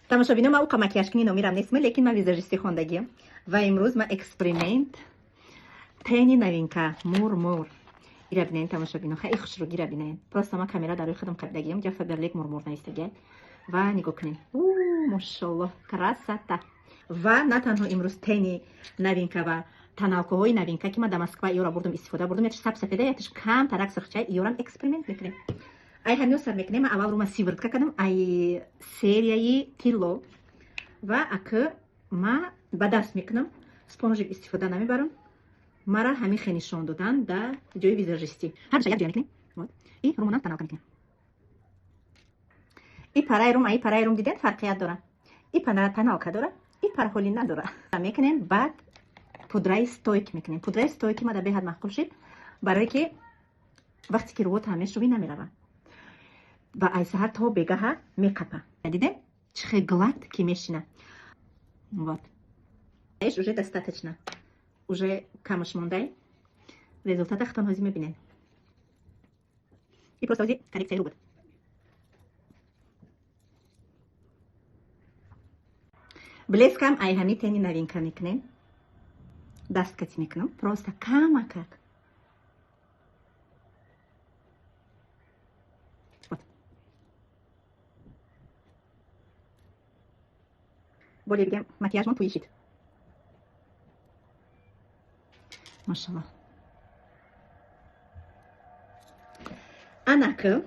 тамошобинон, ман уқа макияжкунӣ номирам нестм, лекин ман визажисти хондагиам ва имрӯз ман эксперимент тени новинка мурмур ира бинен. Тамошобинон, хеле хушругира бинен. Просто ман камера дар рӯи худам кардагиам, ҷа фаберлик мурмур наистагиам ва нигоҳ кунед. Мошаллоҳ, красота. Ва на танҳо имрӯз тени новинка ва таналкаҳои новинка ки ман дар Москва иёра бурдум истифода бурдум, ятиш сабсафеда, ятиш кам тарак сахчай, иёрам эксперимент мекунем. Ай ҳамиё сар мекунем. Ман аввал рума сивиртка кардам ай серияи тилло ва ака ма ба даст мекунам, спонжик истифода намебарам. Мара ҳамихе нишон додан дар ҷои визажисти. Ҳарша як ҷоя мекунем. И румунам таналка мекунем. И параи рум, ай параи рум диден фарқият дора. И таналка дора, и парҳоли надора. Мекунем, баъд пудраи стойк мекунем. Пудраи стойки ма дар беҳад маъқул шид, барое ки вақте ки рувот ҳам мешуби намерава ва ай саҳар то бегаҳа мекапа. Дидем чӣ хел глад ки мешина. Вот. Уже достаточно. Уже камаш мондай. Результата хатон ҳозир мебинем. И просто ҳозир коррексияи рӯ буд. Блескам ай ҳами тени новинка мекунем. Дасткати мекунам. Просто камакак. Вот. Более бигем макияжмон пӯишид. Машаллоҳ. Анака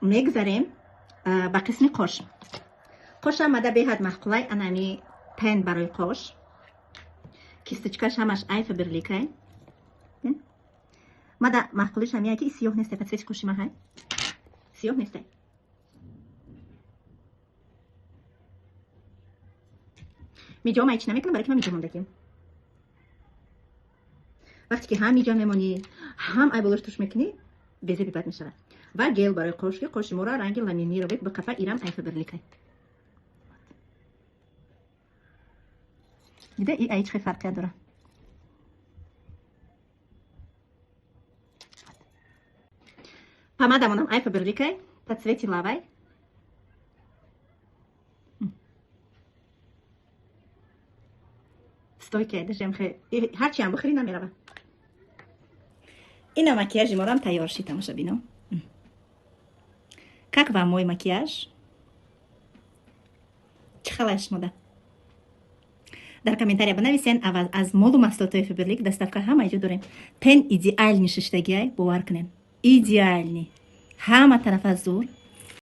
мегзарем ба қисми қош. Қошам мада беҳад маъқулай. Анами пен барои қош. Кисточкаш ҳамаш ай фаберликай. Мада маъқулиш ҳамия ки сиёҳ нестай. Па цвети қоши ма ҳай. Сиёҳ нестай. миҷо ма ич намекунам, барои ки ман миҷо мондагиам. вақте ки ҳам миҷо мемонӣ, ҳам ай болош туш мекунӣ, безеби бад мешавад. Ва гел барои қош ки қоши моро ранги ламинировед ба қафа ирам ай фаберликай. дида и ай чӣ хел фарқият дора. Помадамонам ай фаберликай по цвети лавай. Стойкай дажем хе. Ҳарчи ам бихӯри намерава. Ина макияжи морам тайёр шид, тамошобинон. Как вам мой макияж? Чӣ халаш мода? Дар комментария банависен. Аз молу маҳсулотои фаберлик доставка ҳама ҷо дорем. Тен идеальни шиштагиай бовар кунем. Идеальни. Ҳама тарафа зур.